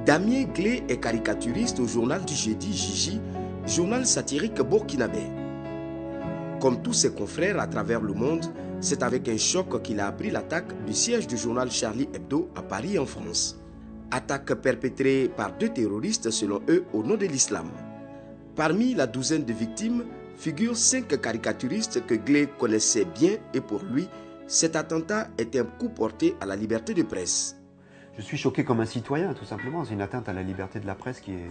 Damien Glé est caricaturiste au journal du jeudi Gigi, journal satirique burkinabé. Comme tous ses confrères à travers le monde, c'est avec un choc qu'il a appris l'attaque du siège du journal Charlie Hebdo à Paris en France. Attaque perpétrée par 2 terroristes selon eux au nom de l'islam. Parmi la douzaine de victimes figurent 5 caricaturistes que Glé connaissait bien et pour lui, cet attentat est un coup porté à la liberté de presse. Je suis choqué comme un citoyen, tout simplement. C'est une atteinte à la liberté de la presse qui est...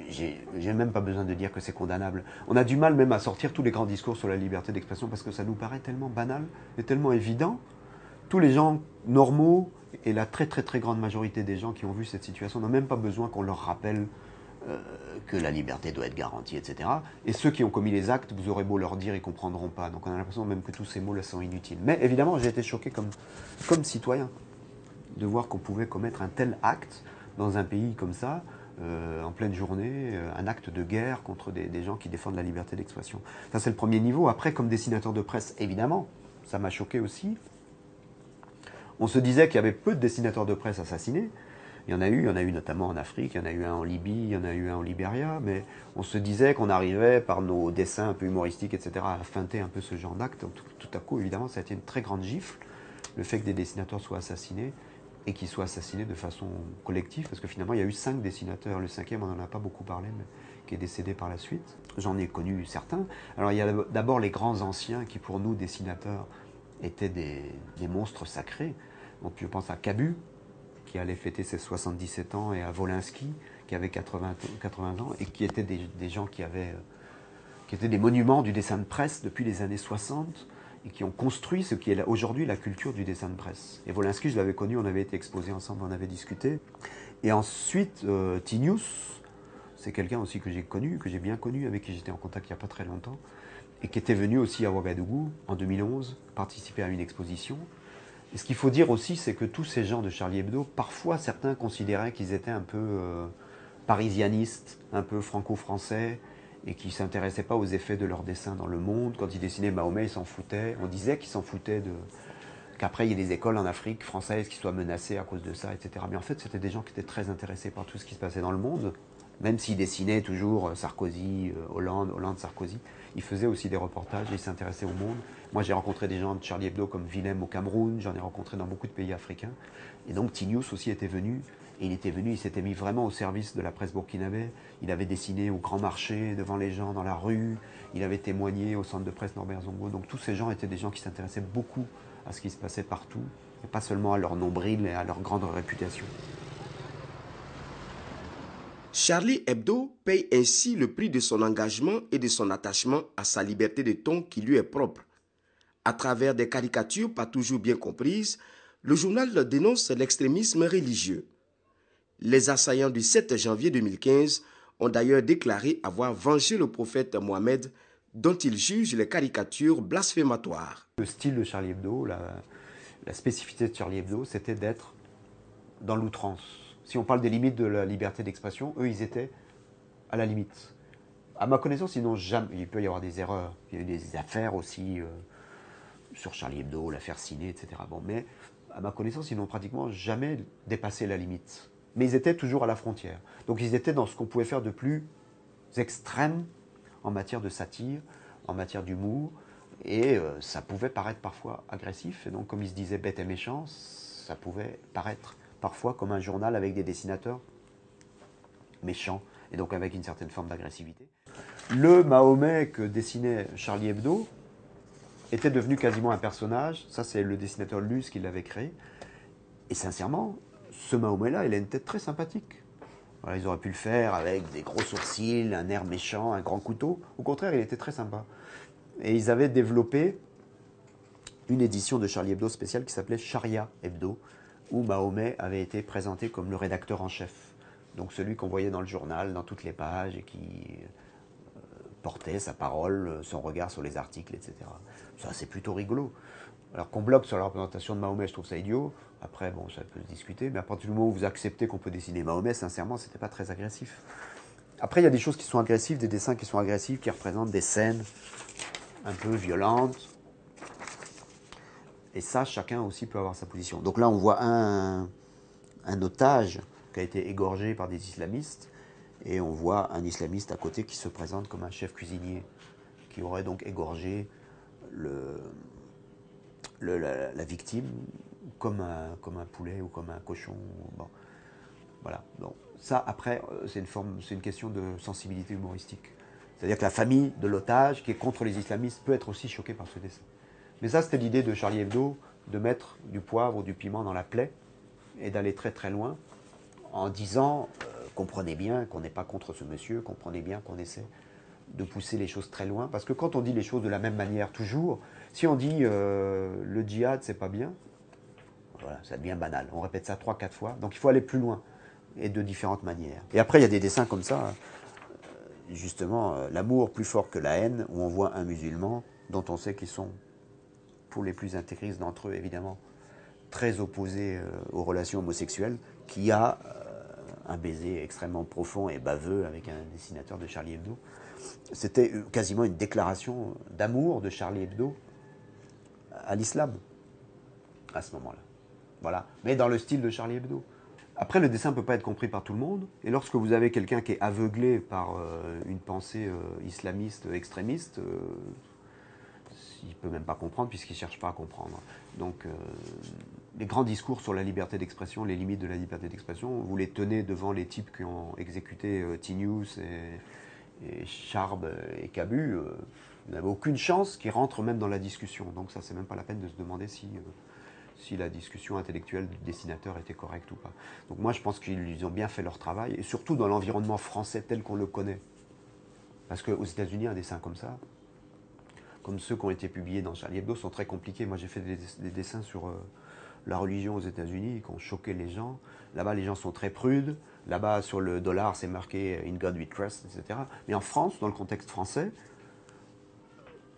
J'ai même pas besoin de dire que c'est condamnable. On a du mal même à sortir tous les grands discours sur la liberté d'expression parce que ça nous paraît tellement banal et tellement évident. Tous les gens normaux et la très grande majorité des gens qui ont vu cette situation n'ont même pas besoin qu'on leur rappelle que la liberté doit être garantie, etc. Et ceux qui ont commis les actes, vous aurez beau leur dire, ils ne comprendront pas. Donc on a l'impression même que tous ces mots là sont inutiles. Mais évidemment, j'ai été choqué comme citoyen de voir qu'on pouvait commettre un tel acte dans un pays comme ça, en pleine journée, un acte de guerre contre des gens qui défendent la liberté d'expression. Ça, c'est le premier niveau. Après, comme dessinateur de presse, évidemment, ça m'a choqué aussi. On se disait qu'il y avait peu de dessinateurs de presse assassinés. Il y en a eu notamment en Afrique, il y en a eu un en Libye, il y en a eu un au Libéria, mais on se disait qu'on arrivait par nos dessins un peu humoristiques, etc., à feinter un peu ce genre d'acte. Tout à coup, évidemment, ça a été une très grande gifle, le fait que des dessinateurs soient assassinés, et qu'ils soient assassinés de façon collective, parce que finalement, il y a eu 5 dessinateurs. Le 5e, on n'en a pas beaucoup parlé, mais qui est décédé par la suite. J'en ai connu certains. Alors, il y a d'abord les grands anciens, qui pour nous, dessinateurs, étaient des monstres sacrés. Donc, je pense à Cabu, qui allait fêter ses 77 ans, et à Wolinski, qui avait 80 ans, et qui étaient des gens qui étaient des monuments du dessin de presse depuis les années 60, et qui ont construit ce qui est aujourd'hui la culture du dessin de presse. Et Wolinski, je l'avais connu, on avait été exposés ensemble, on avait discuté. Et ensuite, Tinius, c'est quelqu'un aussi que j'ai connu, que j'ai bien connu, avec qui j'étais en contact il n'y a pas très longtemps, et qui était venu aussi à Ouagadougou en 2011, participer à une exposition. Et ce qu'il faut dire aussi, c'est que tous ces gens de Charlie Hebdo, parfois certains considéraient qu'ils étaient un peu parisianistes, un peu franco-français, et qui ne s'intéressaient pas aux effets de leurs dessins dans le monde. Quand ils dessinaient Mahomet, ils s'en foutaient. On disait qu'ils s'en foutaient qu'après il y ait des écoles en Afrique françaises qui soient menacées à cause de ça, etc. Mais en fait, c'était des gens qui étaient très intéressés par tout ce qui se passait dans le monde, même s'ils dessinaient toujours Sarkozy, Hollande, Sarkozy. Ils faisaient aussi des reportages et ils s'intéressaient au monde. Moi, j'ai rencontré des gens de Charlie Hebdo comme Willem au Cameroun, j'en ai rencontré dans beaucoup de pays africains. Et donc Tinius aussi était venu. Et il s'était mis vraiment au service de la presse burkinabé. Il avait dessiné au grand marché, devant les gens, dans la rue. Il avait témoigné au centre de presse Norbert Zongo. Donc tous ces gens étaient des gens qui s'intéressaient beaucoup à ce qui se passait partout, et pas seulement à leur nombril et à leur grande réputation. Charlie Hebdo paye ainsi le prix de son engagement et de son attachement à sa liberté de ton qui lui est propre. À travers des caricatures pas toujours bien comprises, le journal dénonce l'extrémisme religieux. Les assaillants du 7 janvier 2015 ont d'ailleurs déclaré avoir vengé le prophète Mohammed, dont ils jugent les caricatures blasphématoires. Le style de Charlie Hebdo, la spécificité de Charlie Hebdo, c'était d'être dans l'outrance. Si on parle des limites de la liberté d'expression, eux, ils étaient à la limite. À ma connaissance, il peut y avoir des erreurs. Il y a eu des affaires aussi sur Charlie Hebdo, l'affaire Ciné, etc. Bon, mais à ma connaissance, ils n'ont pratiquement jamais dépassé la limite. Mais ils étaient toujours à la frontière. Donc ils étaient dans ce qu'on pouvait faire de plus extrême en matière de satire, en matière d'humour, et ça pouvait paraître parfois agressif. Et donc, comme ils se disaient bête et méchant, ça pouvait paraître parfois comme un journal avec des dessinateurs méchants, et donc avec une certaine forme d'agressivité. Le Mahomet que dessinait Charlie Hebdo était devenu quasiment un personnage. Ça, c'est le dessinateur Luce qui l'avait créé. Et sincèrement, ce Mahomet-là, il a une tête très sympathique. Voilà, ils auraient pu le faire avec des gros sourcils, un air méchant, un grand couteau. Au contraire, il était très sympa. Et ils avaient développé une édition de Charlie Hebdo spéciale qui s'appelait Sharia Hebdo, où Mahomet avait été présenté comme le rédacteur en chef. Donc celui qu'on voyait dans le journal, dans toutes les pages, et qui portait sa parole, son regard sur les articles, etc. Ça, c'est plutôt rigolo. Alors qu'on bloque sur la représentation de Mahomet, je trouve ça idiot. Après, bon, ça peut se discuter, mais à partir du moment où vous acceptez qu'on peut dessiner Mahomet, sincèrement, c'était pas très agressif. Après, il y a des choses qui sont agressives, des dessins qui sont agressifs, qui représentent des scènes un peu violentes. Et ça, chacun aussi peut avoir sa position. Donc là, on voit un otage qui a été égorgé par des islamistes, et on voit un islamiste à côté qui se présente comme un chef cuisinier, qui aurait donc égorgé la victime comme un poulet ou comme un cochon. Bon. Voilà. Donc, ça, après, c'est une question de sensibilité humoristique. C'est-à-dire que la famille de l'otage, qui est contre les islamistes, peut être aussi choquée par ce dessin. Mais ça, c'était l'idée de Charlie Hebdo, de mettre du poivre ou du piment dans la plaie et d'aller très très loin en disant comprenez bien qu'on n'est pas contre ce monsieur, comprenez bien qu'on essaie de pousser les choses très loin. Parce que quand on dit les choses de la même manière toujours, si on dit le djihad c'est pas bien, voilà, ça devient banal. On répète ça 3-4 fois. Donc il faut aller plus loin et de différentes manières. Et après il y a des dessins comme ça, justement, l'amour plus fort que la haine, où on voit un musulman dont on sait qu'ils sont, pour les plus intégristes d'entre eux évidemment, très opposés aux relations homosexuelles, qui a un baiser extrêmement profond et baveux avec un dessinateur de Charlie Hebdo. C'était quasiment une déclaration d'amour de Charlie Hebdo à l'islam, à ce moment-là. Voilà. Mais dans le style de Charlie Hebdo. Après, le dessin ne peut pas être compris par tout le monde. Et lorsque vous avez quelqu'un qui est aveuglé par une pensée islamiste, extrémiste, il ne peut même pas comprendre puisqu'il ne cherche pas à comprendre. Donc, les grands discours sur la liberté d'expression, les limites de la liberté d'expression, vous les tenez devant les types qui ont exécuté Tinius et Charb et Cabu, vous n'avez aucune chance qu'ils rentrent même dans la discussion. Donc ça, c'est même pas la peine de se demander si la discussion intellectuelle du dessinateur était correcte ou pas. Donc moi, je pense qu'ils ont bien fait leur travail, et surtout dans l'environnement français tel qu'on le connaît. Parce qu'aux États-Unis, un dessin comme ça, comme ceux qui ont été publiés dans Charlie Hebdo, sont très compliqués. Moi, j'ai fait des dessins sur la religion aux États-Unis qui ont choqué les gens. Là-bas, les gens sont très prudes. Là-bas, sur le dollar, c'est marqué « In God we trust », etc. Mais en France, dans le contexte français,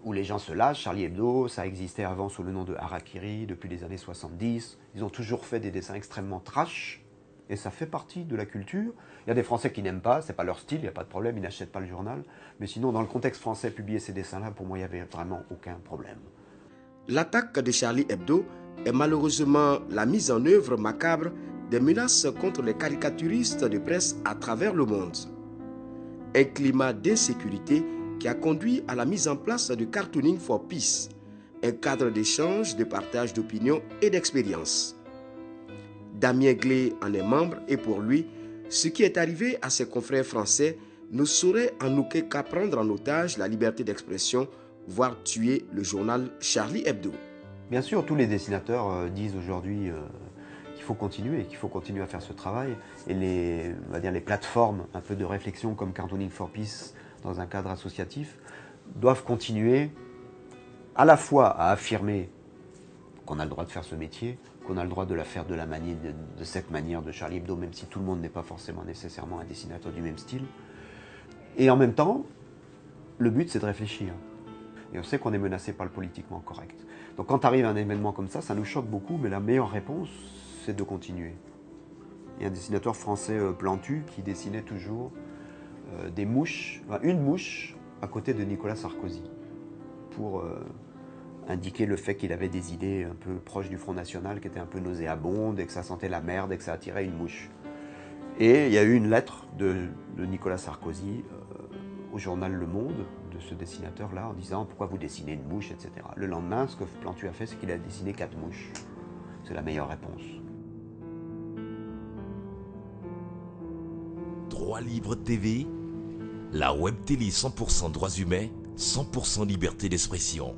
où les gens se lâchent, Charlie Hebdo, ça existait avant sous le nom de Harakiri, depuis les années 70. Ils ont toujours fait des dessins extrêmement trash, et ça fait partie de la culture. Il y a des Français qui n'aiment pas, c'est pas leur style, il n'y a pas de problème, ils n'achètent pas le journal. Mais sinon, dans le contexte français, publier ces dessins-là, pour moi, il n'y avait vraiment aucun problème. L'attaque de Charlie Hebdo est malheureusement la mise en œuvre macabre des menaces contre les caricaturistes de presse à travers le monde. Un climat d'insécurité qui a conduit à la mise en place de Cartooning for Peace, un cadre d'échange, de partage d'opinions et d'expériences. Damien Glé en est membre et pour lui, ce qui est arrivé à ses confrères français ne saurait en aucun cas prendre en otage la liberté d'expression, voire tuer le journal Charlie Hebdo. Bien sûr, tous les dessinateurs disent aujourd'hui qu'il faut continuer à faire ce travail. Et on va dire les plateformes un peu de réflexion comme Cartooning for Peace, dans un cadre associatif, doivent continuer à la fois à affirmer qu'on a le droit de faire ce métier, qu'on a le droit de la faire de cette manière de Charlie Hebdo, même si tout le monde n'est pas forcément nécessairement un dessinateur du même style. Et en même temps, le but c'est de réfléchir. Et on sait qu'on est menacé par le politiquement correct. Donc quand arrive un événement comme ça nous choque beaucoup, mais la meilleure réponse, c'est de continuer. Il y a un dessinateur français, Plantu, qui dessinait toujours des mouches, une mouche à côté de Nicolas Sarkozy, pour indiquer le fait qu'il avait des idées un peu proches du Front National, qui étaient un peu nauséabondes, et que ça sentait la merde, et que ça attirait une mouche. Et il y a eu une lettre de Nicolas Sarkozy au journal Le Monde, de ce dessinateur-là, en disant « Pourquoi vous dessinez une mouche ?» etc. Le lendemain, ce que Plantu a fait, c'est qu'il a dessiné 4 mouches. C'est la meilleure réponse. Droit Libre TV, la web télé 100% droits humains, 100% liberté d'expression.